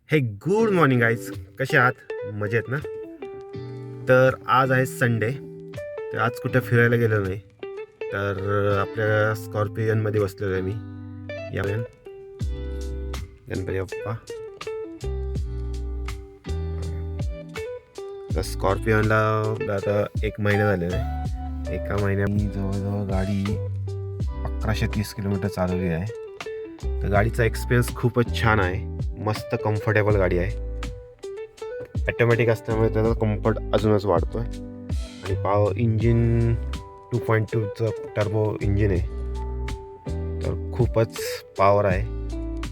हे good morning guys, कसे आहात? मजेत ना? तर आज आहे संडे. तर आज कुठं फिरायला गेलो नाही. तर आपल्या स्कॉर्पियनमध्ये बसलेलो आहे मी. या गणपती बाप्पा. तर स्कॉर्पियनला आता 1 महिना झालेला आहे. एका महिन्यात मी जवळजवळ गाडी 1130 किलोमीटर चालवली आहे. तर गाडीचा एक्सपिरियन्स खूपच छान आहे. मस्त कम्फर्टेबल गाडी आहे. ॲटोमॅटिक असल्यामुळे त्याचा कम्फर्ट अजूनच वाढतो आहे. आणि पॉवर इंजिन 2.2चं टर्बो इंजिन आहे. तर खूपच पॉवर आहे.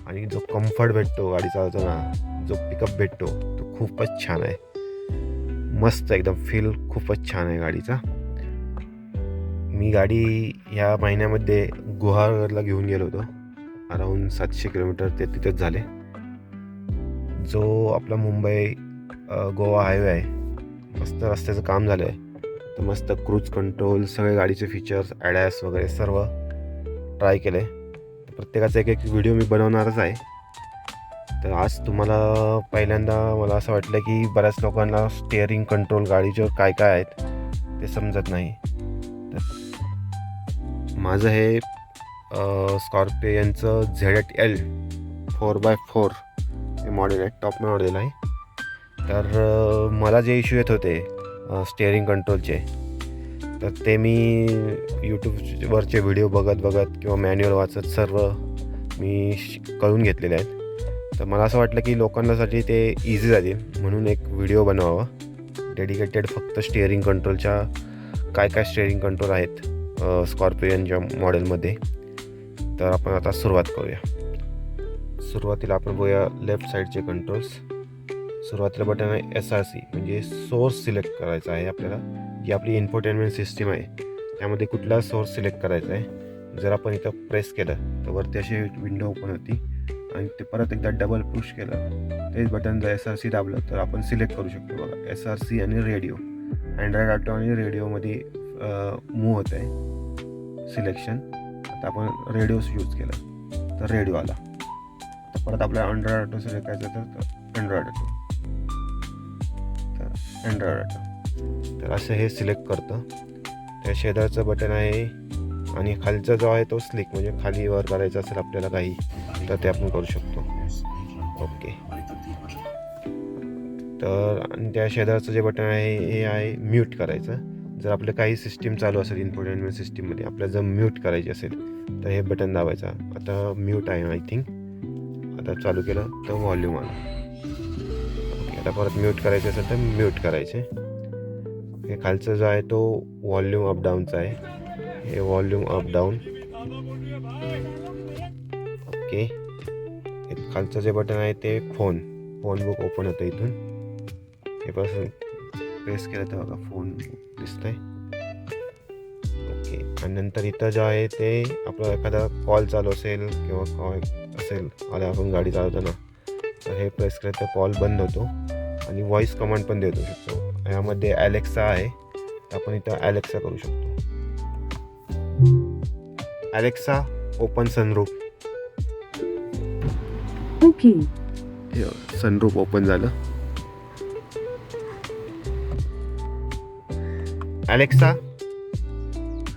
आणि जो कम्फर्ट भेटतो गाडी चालवताना, जो पिकअप भेटतो तो खूपच छान आहे. मस्त एकदम फील खूपच छान आहे गाडीचा. मी गाडी ह्या महिन्यामध्ये गुहागरला घेऊन गेलो होतो. अराऊंड 700 किलोमीटर ते तिथेच झाले. जो आपला मुंबई गोवा हायवे आहे, मस्त रस्त्याचं काम झालं आहे. तर मस्त क्रूज कंट्रोल, सगळे गाडीचे फीचर्स, ॲडॅस वगैरे सर्व ट्राय केलं आहे. प्रत्येकाचा एक एक व्हिडिओ मी बनवणारच आहे. तर आज तुम्हाला पहिल्यांदा मला असं वाटलं की बऱ्याच लोकांना स्टिअरिंग कंट्रोल गाडीचे काय काय आहेत ते समजत नाही. तर माझं हे स्कॉर्पियनचं ZL 4x4 हे मॉडेल आहे, टॉप मॉडेल आहे. तर मला जे इश्यू येत होते स्टिअरिंग कंट्रोलचे, तर ते मी यूट्यूबवरचे व्हिडिओ बघत किंवा मॅन्युअल वाचत सर्व मी कळून घेतलेले आहेत. तर मला असं वाटलं की लोकांसाठी ते इझी जातील म्हणून एक व्हिडिओ बनवावा डेडिकेटेड फक्त स्टिअरिंग कंट्रोलच्या. काय काय स्टिअरिंग कंट्रोल आहेत स्कॉर्पियनच्या मॉडेलमध्ये. तर आपण आता सुरुवात करूया. सुरुवातीला आपण बघूया लेफ्ट साईडचे कंट्रोल्स. सुरुवातीला बटन आहे SRC, म्हणजे सोर्स सिलेक्ट करायचा आहे आपल्याला. जी आपली इन्फोटेनमेंट सिस्टीम आहे त्यामध्ये कुठला सोर्स सिलेक्ट करायचा आहे. जर आपण इथं प्रेस केलं तर वरती अशी विंडो ओपन होती आणि ते परत एकदा डबल पुश केलं तेच बटन जर SRC दाबलं तर आपण सिलेक्ट करू शकतो. बघा, SRC आणि रेडिओ, अँड्रॉइड ऑटो आणि रेडिओमध्ये मूव होत आहे सिलेक्शन. आता आपण रेडिओ यूज केलं तर रेडिओ आला. तर परत आपल्याला अँड्रॉइड ऑटो सिलेक्ट करायचं तर अँड्रॉइड ऑटो, तर अँड्रॉइड ऑटो. तर असं हे सिलेक्ट करतं. त्या शेजारचं बटन आहे आणि खालचा जो आहे तो स्लिक, म्हणजे खाली वर करायचं असेल आपल्याला काही तर ते आपण करू शकतो. ओके. तर आणि त्या शेजारचं जे बटन आहे हे आहे म्यूट करायचं. जर आपलं काही सिस्टीम चालू असेल इन्फोटेनमेंट सिस्टीममध्ये, आपल्याला जर म्यूट करायची असेल तर हे बटन दाबायचं. आता म्यूट आहे आय थिंक. आता चालू केलं तर व्हॉल्यूम आला. ओके. आता परत म्यूट करायचं असेल तर म्यूट करायचे. हे खालचं जो आहे तो व्हॉल्यूम अप डाऊनचा आहे. हे व्हॉल्यूम अप डाऊन. ओके. हे खालचं जे बटन आहे ते फोन बुक ओपन होतं इथून. हे पासून प्रेस केलं तर बघा फोन बुक दिसतंय. ओके. आणि नंतर इथं जे आहे ते आपला एखादा कॉल चालू असेल किंवा कॉल असेल आला आपण गाडी चालवताना, तर हे प्रेस केलं तर कॉल बंद होतो आणि व्हॉइस कमांड पण देऊ शकतो. यामध्ये ॲलेक्सा आहे तर आपण इथं ॲलेक्सा करू शकतो. Alexa open sunroof. Okay. Sunroof open झालं. Alexa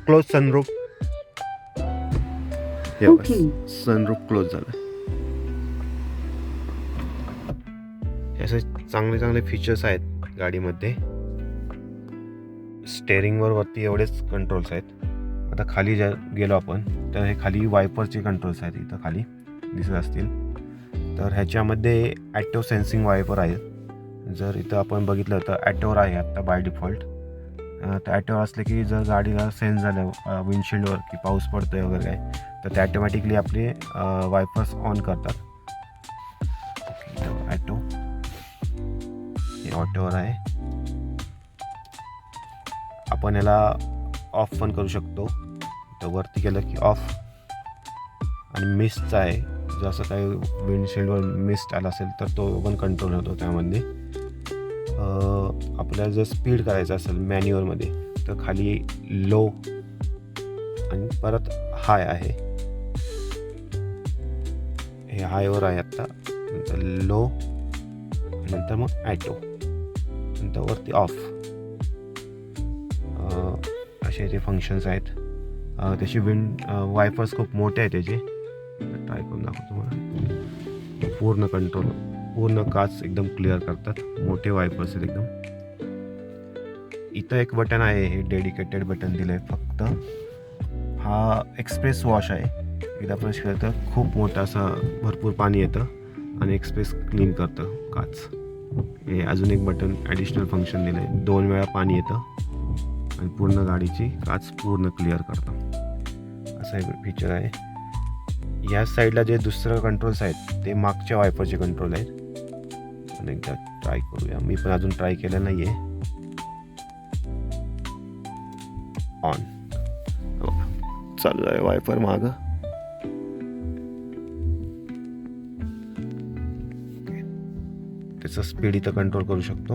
close sunroof. Okay. Sunroof close झालं. असे चांगले चांगले फीचर्स आहेत गाडीमध्ये. स्टेअरिंगवर वरती एवढेच कंट्रोल्स आहेत. आता खाली गेलो आपण तर हे खाली वायपरचे कंट्रोल्स आहेत, इथं खाली दिसत असतील. तर ह्याच्यामध्ये ॲटो सेन्सिंग वायपर आहेत. जर इथं आपण बघितलं तर ॲटोवर आहे आत्ता बाय डिफॉल्ट. तर ॲटोवर असले की जर गाडीला सेन्स झालं विंडशिल्डवर की पाऊस पडतोय वगैरे काय, तर ते ॲटोमॅटिकली आपले वायपर्स ऑन करतात. ओके. ॲटो हे ऑटोवर आहे. आपण याला ऑफ पण करू शकतो. तर वरती केलं की ऑफ. आणि मिस्टचा आहे, जसं काही विंडशिल्डवर मिस्ट आला असेल तर तो पण कंट्रोल होतो त्यामध्ये. आपल्याला जर स्पीड करायचं असेल मॅन्युअलमध्ये तर खाली लो आणि परत हाय आहे. हे हायवर आहे आत्ता. नंतर लो नंतर मग ॲटो, नंतर वरती ऑफ. असे ते फंक्शन्स आहेत. त्याची वायपर्स खूप मोठे आहेत त्याचे. ट्राय करून दाखवतो तुम्हाला. पूर्ण कंट्रोल, पूर्ण काच एकदम क्लिअर करतात. मोठे वायपर्स आहेत एकदम. इथं एक बटन आहे, हे डेडिकेटेड बटन दिलं आहे फक्त. हा एक्सप्रेस वॉश आहे. एकदा प्रेस केलं तर खूप मोठं असं भरपूर पाणी येतं आणि एक्सप्रेस क्लीन करतं काच. हे अजून एक बटन ॲडिशनल फंक्शन दिलं आहे. 2 वेळा पाणी येतं आणि पूर्ण गाडीची काच पूर्ण क्लिअर करतं. असं हे फीचर आहे. या साईडला जे दुसरं कंट्रोल्स आहेत ते मागच्या वायपरचे कंट्रोल आहेत. पण एकदा ट्राय करूया. मी पण अजून ट्राय केलं नाही आहे. ऑन चालू आहे वायपर मागं. त्याचं स्पीड इथं कंट्रोल करू शकतो.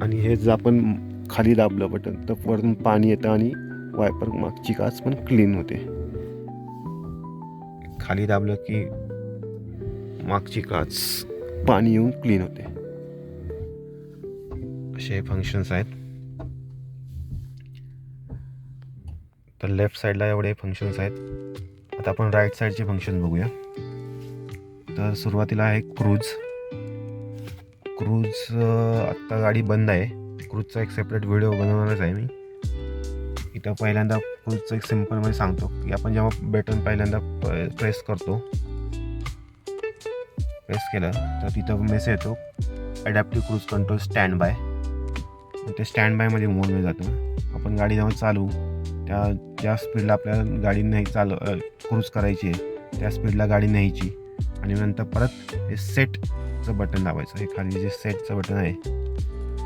आणि हे जर आपण खाली दाबलं बटन तर वरून पाणी येतं आणि वायपर मागची काच पण क्लीन होते. खाली दाबलं की मागची काच पाणी येऊन क्लीन होते. असे फंक्शन्स आहेत. तर लेफ्ट साईडला एवढे फंक्शन्स आहेत. आता आपण राईट साईडचे फंक्शन बघूया. तर सुरुवातीला आहे क्रूज. आत्ता गाडी बंद आहे. क्रूजचा एक सेपरेट व्हिडिओ बनवणारच आहे मी. इथं पहिल्यांदा क्रूजचं एक सिम्पलमध्ये सांगतो की आपण जेव्हा बटन पहिल्यांदा प्रेस करतो, प्रेस केलं तर तिथं मेसेज येतो adaptive cruise control stand by. ते स्टँड बायमध्ये मोडमध्ये जातं. आपण गाडी जेव्हा चालू ज्या स्पीडला आपल्याला गाडी नाही क्रूज करायची आहे त्या स्पीडला गाडी न्यायची आणि नंतर परत हे सेटचं बटन दाबायचं. हे खाली जे सेटचं बटन आहे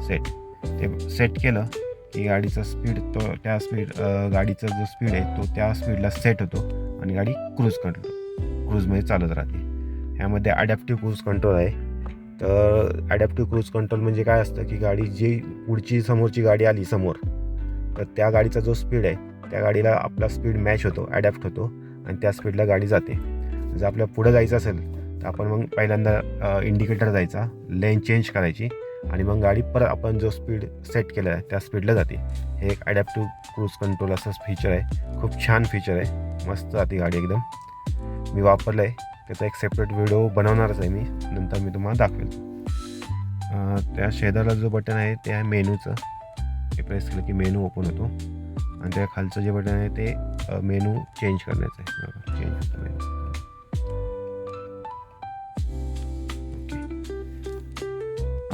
सेट, ते सेट केलं की गाडीचा स्पीड गाडीचा जो स्पीड आहे तो त्या स्पीडला सेट होतो आणि गाडी क्रूजमध्ये चालत राहते. ह्यामध्ये ॲडॅप्टिव्ह क्रूज कंट्रोल आहे. तर ॲडॅप्टिव्ह क्रूज कंट्रोल म्हणजे काय असतं की गाडी जी समोरची गाडी आली समोर तर त्या गाडीचा जो स्पीड आहे त्या गाडीला आपला स्पीड मॅच होतो, ॲडॅप्ट होतो आणि त्या स्पीडला गाडी जाते. जर आपल्याला पुढं जायचं असेल तर आपण मग पहिल्यांदा इंडिकेटर जायचा, लेन चेंज करायची आणि मग गाडी परत आपण जो स्पीड सेट केला आहे त्या स्पीडला जाते. हे एक ॲडॅप्टिव्ह क्रूज कंट्रोल असं फीचर आहे. खूप छान फीचर आहे. मस्त जाते गाडी एकदम. मी वापरलं आहे. त्याचा एक सेपरेट व्हिडिओ बनवणारच आहे मी. नंतर मी तुम्हाला दाखवेल. त्या शेजारला जो बटन आहे ते आहे मेनूचं. हे प्रेस केलं की मेनू ओपन होतो आणि त्या खालचं जे बटन आहे ते मेनू चेंज करण्याचं आहे. चेंज होतं मेनू.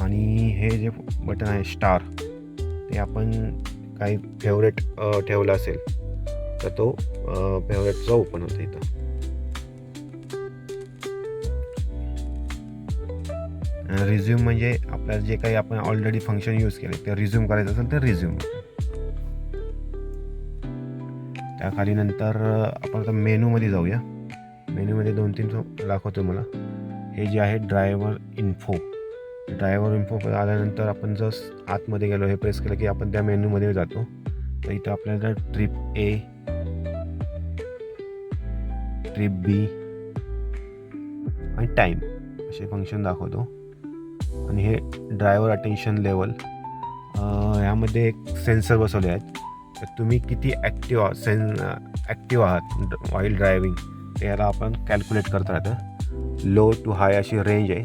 आणि हे जे बटन आहे स्टार, ते आपण काही फेवरेट ठेवलं असेल तर तो फेवरेटचा ओपन होतं इथं. रिझ्यूम म्हणजे आपल्याला जे काही आपण ऑलरेडी फंक्शन यूज केले ते रिझ्यूम करायचं असेल तर रिझ्यूम. त्याखाली नंतर आपण आता मेनूमध्ये जाऊया. मेनूमध्ये 2-3 दाखवतो मला. हे जे आहे ड्रायव्हर इन्फो आल्यानंतर आपण जर आतमध्ये गेलो, हे प्रेस केलं की आपण त्या मेनूमध्ये जातो. तर इथं आपल्याला ट्रिप ए, ट्रिप बी आणि टाईम असे फंक्शन दाखवतो. आणि हे ड्रायव्हर अटेन्शन लेवल, ह्यामध्ये एक सेन्सर बसवले आहेत. तर तुम्ही किती ॲक्टिव्ह आहात व्हाईल ड्रायव्हिंग ते याला आपण कॅल्क्युलेट करत राहतं. लो टू हाय अशी रेंज आहे.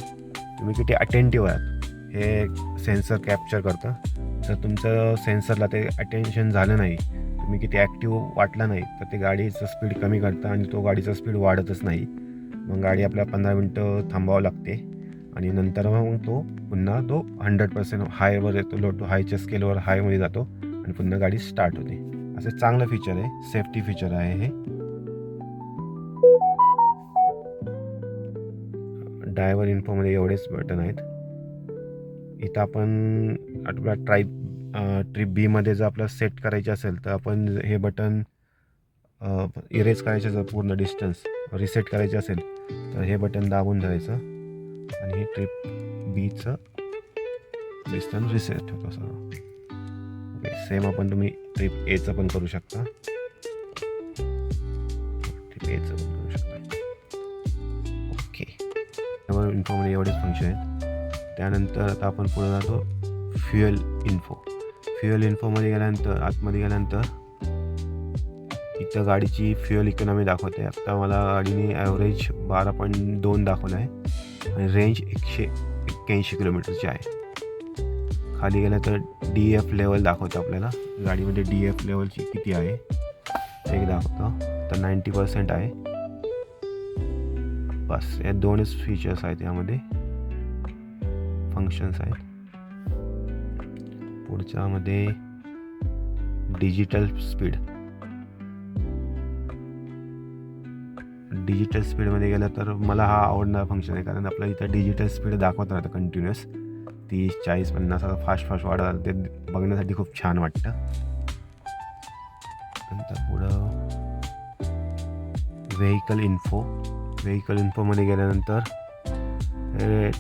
तुम्ही किती अटेंटिव्ह आहात हे सेन्सर कॅप्चर करतं. जर तुमचं सेन्सरला ते अटेन्शन झालं नाही, तुम्ही किती ॲक्टिव्ह वाटला नाही तर ते गाडीचं स्पीड कमी करतं आणि तो गाडीचा स्पीड वाढतच नाही. मग गाडी आपल्याला 15 मिनटं थांबावं लागते आणि नंतर मग तो पुन्हा 100% हायवर येतो. लो टू हायच्या स्केलवर हायमध्ये जातो आणि पुन्हा गाडी स्टार्ट होते. असं चांगलं फीचर आहे, सेफ्टी फीचर आहे हे. ड्रायव्हर इन्फोमध्ये एवढेच बटन आहेत. इथं आपण आपला ट्रिप बीमध्ये जर आपल्याला सेट करायचे असेल तर आपण हे बटन इरेज करायचं. जर पूर्ण डिस्टन्स रिसेट करायचे असेल तर हे बटन दाबून धरायचं आणि हे ट्रिप बीचं डिस्टन्स रिसेट होतं सर. सेम आपण तुम्ही ट्रिप एचं पण करू शकता. ट्रिप एचं पण करू शकता. ओके. त्यावर इन्फोमध्ये एवढेच फंक्शन आहेत. त्यानंतर आता आपण पुढे जातो फ्युएल इन्फो. फ्युएल इन्फोमध्ये गेल्यानंतर आतमध्ये गेल्यानंतर इथं गाडीची फ्युएल इकॉनॉमी दाखवते. आत्ता मला गाडीने ॲव्हरेज 12.2 दाखवलं आहे आणि रेंज 181 किलोमीटरची आहे. खाली गेलं तर DF लेवल दाखवतं आपल्याला, गाडीमध्ये DF लेवलची किती आहे ते दाखवतं. तर 90% आहे. बस या दोनच फीचर्स आहेत, यामध्ये फंक्शन्स आहेत. पुढच्यामध्ये डिजिटल स्पीडमध्ये गेलं तर मला हा आवडणारा फंक्शन आहे, कारण आपल्याला इथं डिजिटल स्पीड दाखवत राहतं कंटिन्युअस 30, 40, 50 असं फास्ट वाढत राहतं. ते बघण्यासाठी खूप छान वाटतं. नंतर पुढं व्हेकल इन्फोमध्ये गेल्यानंतर हे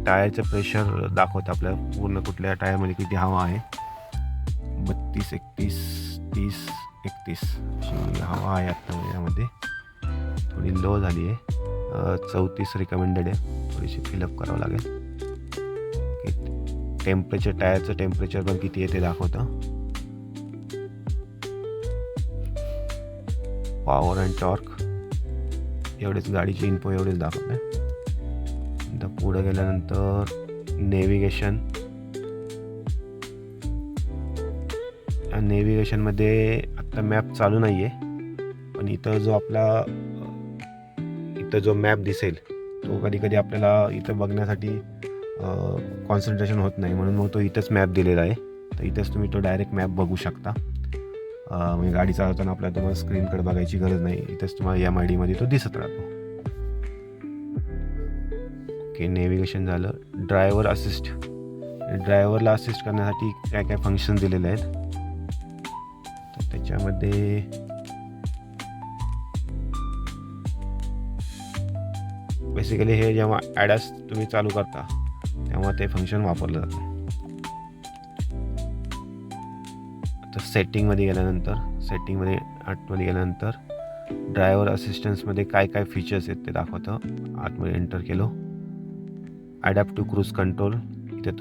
टायरचं प्रेशर दाखवतं आपल्याला, पूर्ण कुठल्या टायरमध्ये किती हवा आहे. 32, 31, 30, 31 अशी हवा आहे. आत्ता यामध्ये थोडी लो झाली आहे. 34 रिकमेंडेड आहे, थोडीशी फिलअप करावं लागेल. टायरचं टेम्परेचर पण किती आहे ते दाखवतं. पॉवर अँड टॉर्क एवढेच गाडीची इन्फो एवढेच दाखवत आहे. नंतर पुढे गेल्यानंतर नेव्हिगेशनमध्ये आत्ता मॅप चालू नाही आहे, पण इथं जो मॅप दिसेल तो कधी आपल्याला इथं बघण्यासाठी कॉन्सन्ट्रेशन होत नाही, म्हणून मग तो इथंच मॅप दिलेला आहे. तर इथंच तुम्ही तो डायरेक्ट मॅप बघू शकता. म्हणजे गाडी चालवताना तुम्हाला स्क्रीनकडे बघायची गरज नाही, इथंच तुम्हाला MIDमध्ये तो दिसत राहतो. ओके, नेव्हिगेशन झालं. Driver assist. ड्रायव्हरला असिस्ट करण्यासाठी काय फंक्शन दिलेले आहेत. तर त्याच्यामध्ये बेसिकली हे जेव्हा ॲडास तुम्ही चालू करता तेव्हा ते फंक्शन वापरलं जातं. आता सेटिंगमध्ये गेल्यानंतर ड्रायव्हर असिस्टन्समध्ये काय फीचर्स आहेत ते दाखवतं. आतमध्ये एंटर केलो. Adaptive cruise control. इथे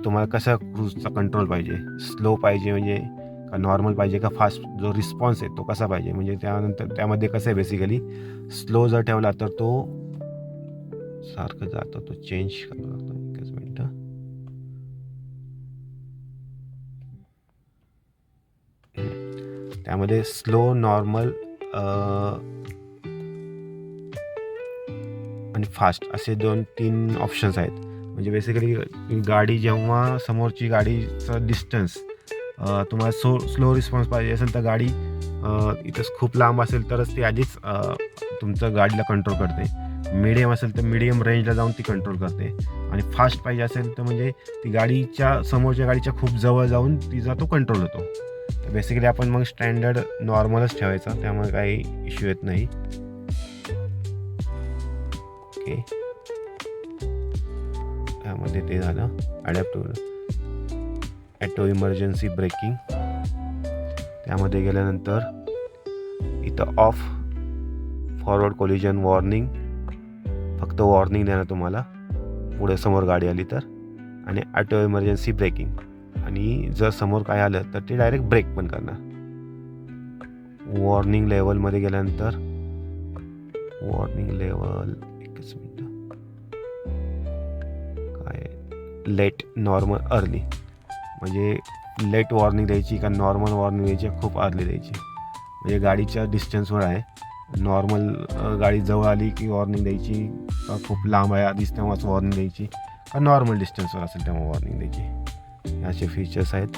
तुम्हाला कसा क्रूजचा कंट्रोल पाहिजे, स्लो पाहिजे म्हणजे का नॉर्मल पाहिजे का फास्ट, जो रिस्पॉन्स आहे तो कसा पाहिजे. म्हणजे त्यानंतर त्यामध्ये कसं आहे, बेसिकली स्लो जर ठेवला तर तो सारखं जातो, तो चेंज करावा लागतो. एकच मिनटं. त्यामध्ये स्लो, नॉर्मल आणि फास्ट असे 2-3 ऑप्शन्स आहेत. म्हणजे बेसिकली गाडी जेव्हा समोरची गाडीचं डिस्टन्स तुम्हाला स्लो रिस्पॉन्स पाहिजे असेल तर गाडी इथंच खूप लांब असेल तरच ती आधीच तुमचं गाडीला कंट्रोल करते. मीडियम असेल तर मीडियम रेंजला जाऊन ती कंट्रोल करते. आणि फास्ट पाहिजे असेल तर म्हणजे ती समोरच्या गाडीच्या खूप जवळ जाऊन तिचा तो कंट्रोल होतो. तर बेसिकली आपण मग स्टँडर्ड नॉर्मलच ठेवायचा, त्यामुळे काही इश्यू येत नाही. ओके, त्यामध्ये ते झालं. Auto emergency braking. त्यामध्ये गेल्यानंतर इथं ऑफ, फॉरवर्ड कोलिजन वॉर्निंग, फक्त वॉर्निंग देणार तुम्हाला पुढे समोर गाडी आली तर. आणि ॲटो इमर्जन्सी ब्रेकिंग, आणि जर समोर काय आलं तर ते डायरेक्ट ब्रेक पण करणार. वॉर्निंग लेवलमध्ये गेल्यानंतर एकच मिनटं, लेट, नॉर्मल, अर्ली. म्हणजे लेट वॉर्निंग द्यायची का नॉर्मल वॉर्निंग द्यायची, खूप अर्ली द्यायची. म्हणजे गाडीच्या डिस्टन्सवर आहे. नॉर्मल गाडी जवळ आली की वॉर्निंग द्यायची, का खूप लांब आहे आधीच तेव्हाच वॉर्निंग द्यायची, का नॉर्मल डिस्टन्सवर असेल तेव्हा वॉर्निंग द्यायची. असे फीचर्स आहेत.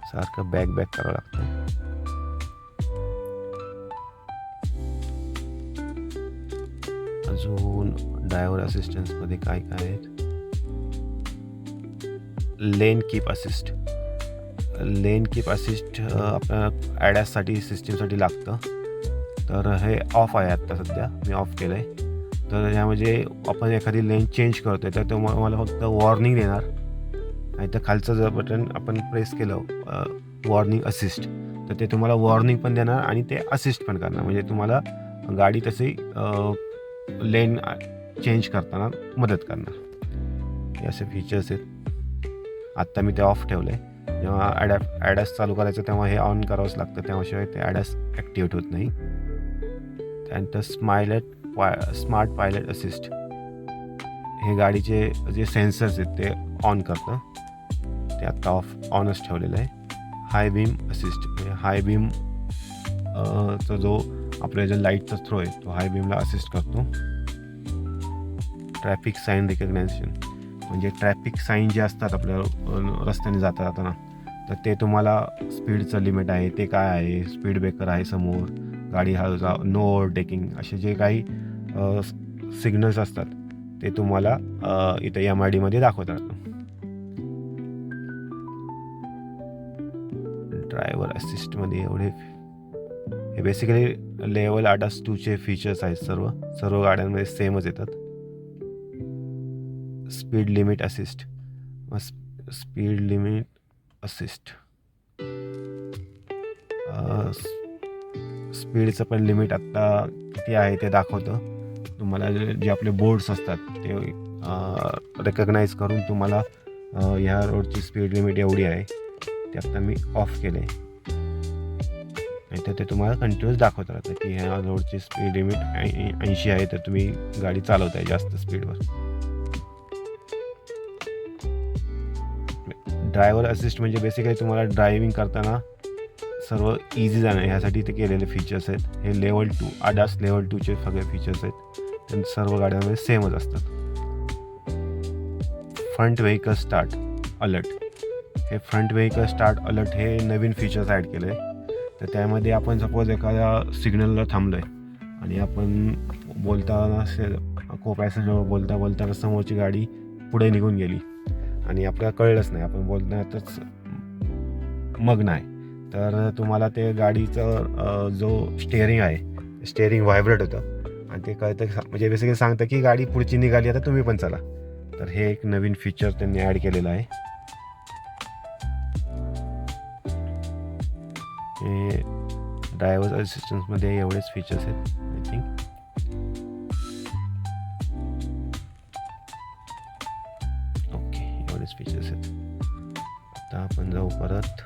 सारखं बॅक करावं लागतं. अजून ड्रायव्हर असिस्टन्समध्ये काय आहेत. लेन कीप असिस्ट आपल्याला ॲडॅससाठी सिस्टीमसाठी लागतं. तर हे ऑफ आहे आत्ता सध्या, मी ऑफ केलं आहे. तर यामध्ये आपण एखादी लेन चेंज करतो आहे तर तो मला फक्त वॉर्निंग देणार. नाही तर खालचं जर बटन आपण प्रेस केलं वॉर्निंग असिस्ट तर ते तुम्हाला वॉर्निंग पण देणार आणि ते असिस्ट पण करणार, म्हणजे तुम्हाला गाडी तशी लेन चेंज करताना मदत करणार. हे असे फीचर्स आहेत. आत्ता मी ते ऑफ ठेवलं आहे. जेव्हा ॲडॅस चालू करायचं तेव्हा हे ऑन करावंच लागतं, तेव्हाशिवाय ते ॲडॅस ॲक्टिवेट होत नाही. त्यानंतर स्मार्ट पायलट असिस्ट, हे गाडीचे जे सेन्सर्स आहेत ते ऑन करतं, ते आत्ता ऑनच ठेवलेलं आहे. हाय बीम असिस्ट, म्हणजे हाय बीम चा जो आपल्या जो लाईटचा थ्रो आहे तो हाय बीमला असिस्ट करतो. ट्रॅफिक साईन रिकग्नायझेशन, म्हणजे ट्रॅफिक साईन जे असतात आपल्या रस्त्याने जाताना, तर ते तुम्हाला स्पीडचं लिमिट आहे ते काय आहे, स्पीड ब्रेकर आहे समोर, गाडी हळू, नो ओव्हरटेकिंग, असे जे काही सिग्नल्स असतात ते तुम्हाला इथं MIDमध्ये दाखवत राहतं. ड्रायव्हर असिस्टमध्ये हे बेसिकली लेवल ADAS 2चे फीचर्स आहेत. सर्व गाड्यांमध्ये सेमच येतात. स्पीड लिमिट असिस्ट, स्पीडचं पण लिमिट आत्ता किती आहे ते दाखवतं तुम्हाला. जे आपले बोर्ड्स असतात ते रेकग्नाईज करून तुम्हाला ह्या रोडची स्पीड लिमिट एवढी आहे ते आत्ता मी ऑफ केलं आहे. नाही तर ते तुम्हाला कंटिन्यूअस दाखवत राहतं की ह्या रोडची स्पीड लिमिट 80 आहे, तर तुम्ही गाडी चालवताय जास्त स्पीडवर. ड्रायव्हर असिस्ट म्हणजे बेसिकली तुम्हाला ड्रायव्हिंग करताना सर्व इझी जाणं ह्यासाठी ते केलेले फीचर्स आहेत. हे लेवल 2 ADAS लेवल 2चे सगळे फीचर्स आहेत, ते सर्व गाड्यांमध्ये सेमच असतात. फ्रंट व्हेकल स्टार्ट अलर्ट, हे फ्रंट व्हेकल स्टार्ट अलर्ट हे नवीन फीचर्स ॲड केलं आहे. तर त्यामध्ये आपण सपोज एखाद्या सिग्नलला थांबलो आहे आणि आपण बोलताना को पॅसेंजरवर बोलता समोरची गाडी पुढे निघून गेली आणि आपल्याला कळलंच नाही, आपण बोलण्यातच मग्न आहे, तर तुम्हाला ते गाडीचं जो स्टेअरिंग व्हायब्रेट होतं आणि ते कळतं, म्हणजे बेसिकली सांगतं की गाडी पुढची निघाली, आता तुम्ही पण चला. तर हे एक नवीन फीचर त्यांनी ॲड केलेलं आहे. हे ड्रायव्हर असिस्टन्समध्ये एवढेच फीचर्स आहेत आय थिंक. ओके, एवढेच फीचर्स आहेत. आता आपण जाऊ परत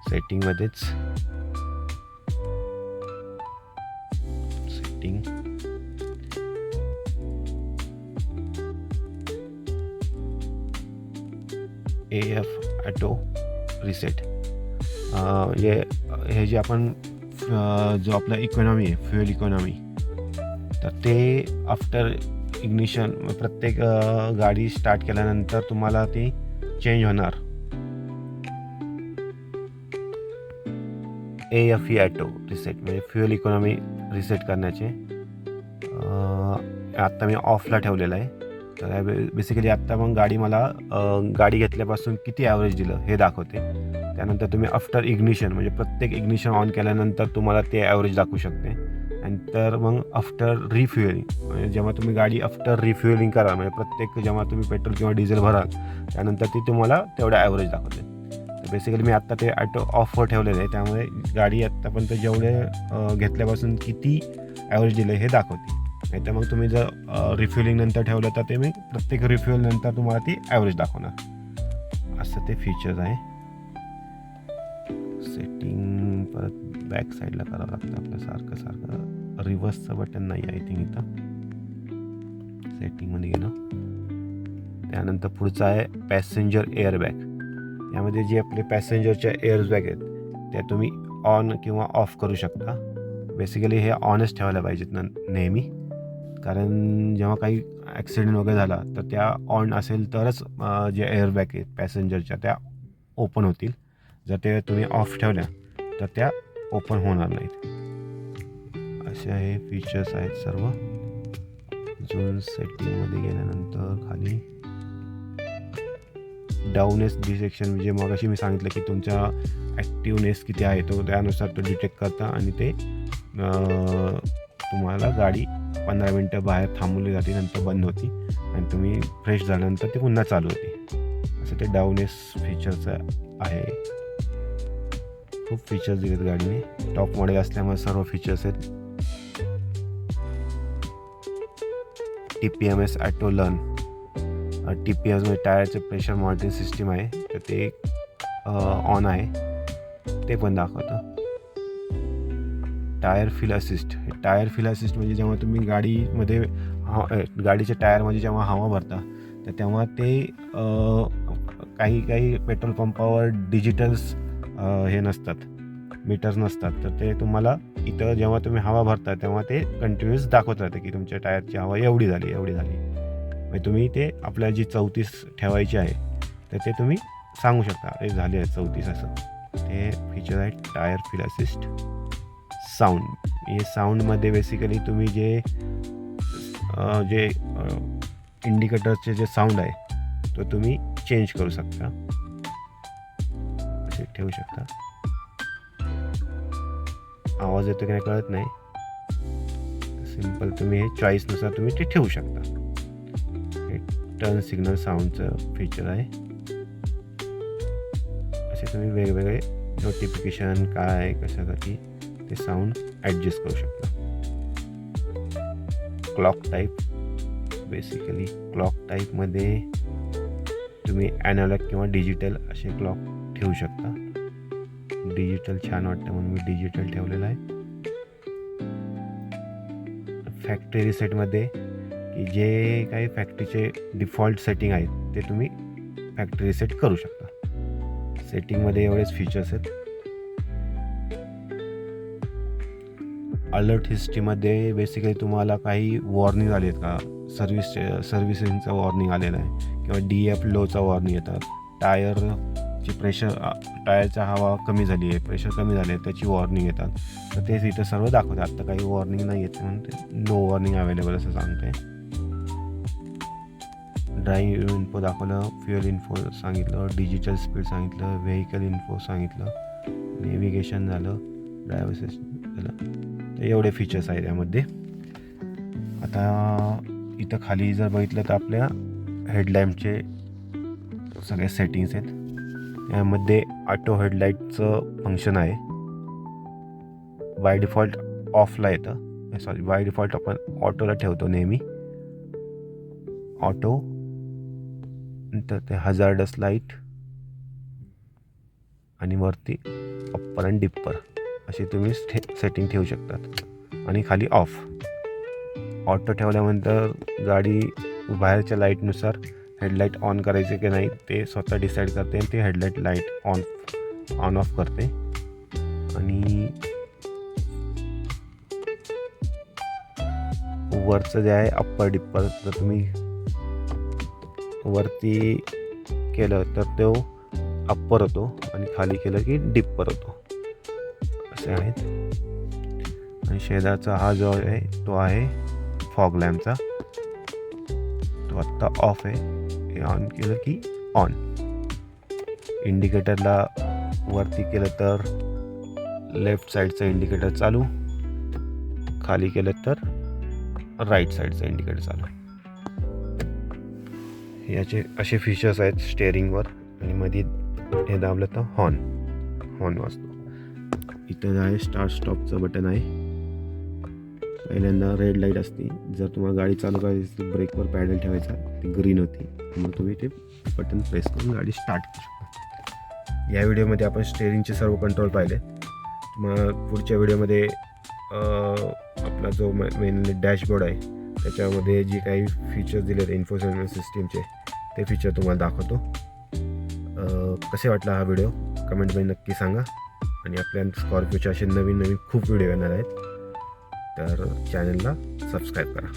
सेटिंगमध्येच. सेटिंग, AF ऑटो रिसेट, हे जे आपण जो आपला इकॉनॉमी आहे, फ्युएल इकॉनॉमी, तर ते आफ्टर इग्निशन प्रत्येक गाडी स्टार्ट केल्यानंतर तुम्हाला ती चेंज होणार. AFE ऑटो रिसेट म्हणजे फ्युएल इकॉनॉमी रिसेट करण्याचे. आत्ता मी ऑफला ठेवलेलं आहे. तर बेसिकली आत्ता मग गाडी मला गाडी घेतल्यापासून किती ॲव्हरेज दिलं हे दाखवते. त्यानंतर तुम्ही आफ्टर इग्निशन म्हणजे प्रत्येक इग्निशन ऑन केल्यानंतर तुम्हाला ते ॲव्हरेज दाखवू शकते. नंतर मग आफ्टर रिफ्युएलिंग म्हणजे जेव्हा तुम्ही गाडी आफ्टर रिफ्युएलिंग कराल, म्हणजे प्रत्येक जेव्हा तुम्ही पेट्रोल किंवा डिझेल भराल त्यानंतर ती तुम्हाला तेवढ्या ॲव्हरेज दाखवते. तर बेसिकली मी आत्ता ते ऑटो ऑफवर ठेवलेलं आहे, त्यामुळे गाडी आत्तापर्यंत जेवढे घेतल्यापासून किती ॲव्हरेज दिलं हे दाखवते. नाही तर मग तुम्ही जर रिफ्युएलिंग नंतर ठेवलं तर ते मी प्रत्येक रिफ्युएल नंतर तुम्हाला ती ॲव्हरेज दाखवणार. असं ते फीचर्स आहे. सेटिंग परत बॅक साईडला करावं लागतं आपलं सारखं. रिव्हर्सचं बटन नाही आय थिंक इथं. सेटिंगमध्ये गेलो. त्यानंतर पुढचं आहे पॅसेंजर एअरबॅग. यामध्ये जे आपले पॅसेंजरच्या एअरबॅग आहेत त्या तुम्ही ऑन किंवा ऑफ करू शकता. बेसिकली हे ऑनच ठेवायला पाहिजेत नेहमी, कारण जेव्हा काही ॲक्सिडेंट वगैरे झाला तर त्या ऑन असेल तरच जे एअरबॅग आहेत पॅसेंजरच्या त्या ओपन होतील. जर ते तुम्ही ऑफ ठेवल्या तर त्या ओपन होणार नाहीत. असे हे फीचर्स आहेत सर्व. अजून सेटिंगमध्ये गेल्यानंतर खाली डाऊनेस डिटेक्शन म्हणजे मगाशी मी सांगितलं की तुमचा ॲक्टिवनेस किती आहे तो त्यानुसार तो डिटेक्ट करता आणि ते तुम्हाला गाडी 15 मिनटं बाहेर थांबवली जाते, नंतर बंद होती आणि तुम्ही फ्रेश झाल्यानंतर ती पुन्हा चालू होते. असं ते डाऊनेस फीचरचं आहे. खूप फीचर्स दिलेत गाडीने. टॉप मॉडेल असल्यामुळे सर्व फीचर्स आहेत. TPMS auto learn. TPMS म्हणजे टायरचे प्रेशर मॉनिटरिंग सिस्टीम आहे, तर ते ऑन आहे, ते पण दाखवतं. Tyre fill assist. Tyre fill assist म्हणजे जेव्हा तुम्ही गाडीमध्ये गाडीच्या टायरमध्ये जेव्हा हवा भरता, तर तेव्हा ते काही पेट्रोल पंपावर डिजिटल्स हे नसतात, मीटर्स नसतात, तर ते तुम्हाला इथं जेव्हा तुम्ही हवा भरता तेव्हा ते कंटिन्युअस दाखवत राहतं की तुमच्या टायरची हवा एवढी झाली. म्हणजे तुम्ही ते आपल्याला जी 34 ठेवायची आहे, तर ते तुम्ही सांगू शकता, अरे झाले आहे 34 असं. ते फीचर आहे टायर फिल असिस्ट. साऊंड. हे साऊंडमध्ये बेसिकली तुम्ही जे इंडिकेटरचे जे साऊंड आहे तो तुम्ही चेंज करू शकता, असे ठेवू शकता. आवाज येतो की नाही कळत नाही, सिंपल तुम्ही हे चॉईसनुसार तुम्ही ते ठेवू शकता. हे टर्न सिग्नल साऊंडचं फीचर आहे. असे तुम्ही वेगवेगळे नोटिफिकेशन काय कशासाठी ते साऊंड ॲडजस्ट करू शकता. Clock type. बेसिकली क्लॉक टाईपमध्ये तुम्ही ॲनालॉग किंवा डिजिटल असे क्लॉक ठेवू शकता. डिजिटल छान वाटतं म्हणून मी डिजिटल ठेवलेलं आहे. फॅक्टरी रिसेटमध्ये की जे काही फॅक्टरीचे डिफॉल्ट सेटिंग आहेत ते तुम्ही फॅक्टरी रिसेट करू शकता. सेटिंगमध्ये एवढेच फीचर्स आहेत. अलर्ट हिस्ट्रीमध्ये बेसिकली तुम्हाला काही वॉर्निंग आले आहेत का, सर्व्हिसिंगचा वॉर्निंग आलेला आहे किंवा DF लोचा वॉर्निंग येतात, टायरची टायरचा हवा कमी झाली आहे, प्रेशर कमी झाले आहे त्याची वॉर्निंग येतात, तर ते इथं सर्व दाखवतात. आत्ता काही वॉर्निंग नाही येत म्हणून ते नो वॉर्निंग अवेलेबल असं सांगते. ड्राईव्ह इन्फो दाखवलं, फ्युएल इन्फो सांगितलं, डिजिटल स्पीड सांगितलं, व्हेकल इन्फो सांगितलं, नेव्हिगेशन झालं, ड्रायव्हर असिस्टंट झालं. तर एवढे फीचर्स आहेत यामध्ये. आता इथं खाली जर बघितलं तर आपल्या हेडलॅम्पचे सगळे सेटिंग्स आहेत. यामध्ये ऑटो हेडलाईटचं फंक्शन आहे. बाय डिफॉल्ट ऑफला येतं, बाय डिफॉल्ट आपण ऑटोला ठेवतो नेहमी. ऑटो, नंतर ते हजार्डस लाईट आणि वरती अप्पर आणि डिप्पर अशी तुम्ही सेटिंग ठेवू शकतात. आणि खाली ऑफ. ऑटो ठेवल्यानंतर गाडी बाहेरच्या लाईटनुसार हेडलाईट ऑन करायचे की नाही ते स्वतः डिसाईड करते आणि ते हेडलाईट लाईट ऑन ऑफ करते. आणि वरचं जे आहे अप्पर डिप्पर, जर तुम्ही वरती केलं तर तो अप्पर होतो आणि खाली केलं की डिप्पर होतो, असे आहेत. आणि शेजारचा हा जो आहे तो आहे फॉग लॅम्पचा, तो आत्ता ऑफ आहे. हे ऑन केलं की ऑन. इंडिकेटरला वरती केलं तर लेफ्ट साईडचं इंडिकेटर चालू, खाली केलं तर राईट साईडचं इंडिकेटर चालू. याचे असे फीचर्स आहेत स्टेअरिंगवर. आणि मध्ये हे दाबलं तर हॉर्न वाजतो. इथं आहे स्टार्ट स्टॉपचं बटन आहे. पहिल्यांदा रेड लाईट असते, जर तुम्हाला गाडी चालू करायची ब्रेकवर पॅडल ठेवायचा, ती ग्रीन होती, मग तुम्ही ते बटन प्रेस करून गाडी स्टार्ट करू शकता. या व्हिडिओमध्ये आपण स्टेअरिंगचे सर्व कंट्रोल पाहिले. मग पुढच्या व्हिडिओमध्ये आपला जो मेनली डॅशबोर्ड आहे त्याच्यामध्ये जे काही फीचर्स दिले आहेत इन्फोटेनमेंट सिस्टीमचे ते फीचर तुम्हाला दाखवतो. कसे वाटला हा व्हिडिओ कमेंटमध्ये नक्की सांगा. आणि आपल्या स्कॉर्पिओचे असे नवीन खूप व्हिडिओ येणार आहेत, तर चॅनलला सबस्क्राईब करा.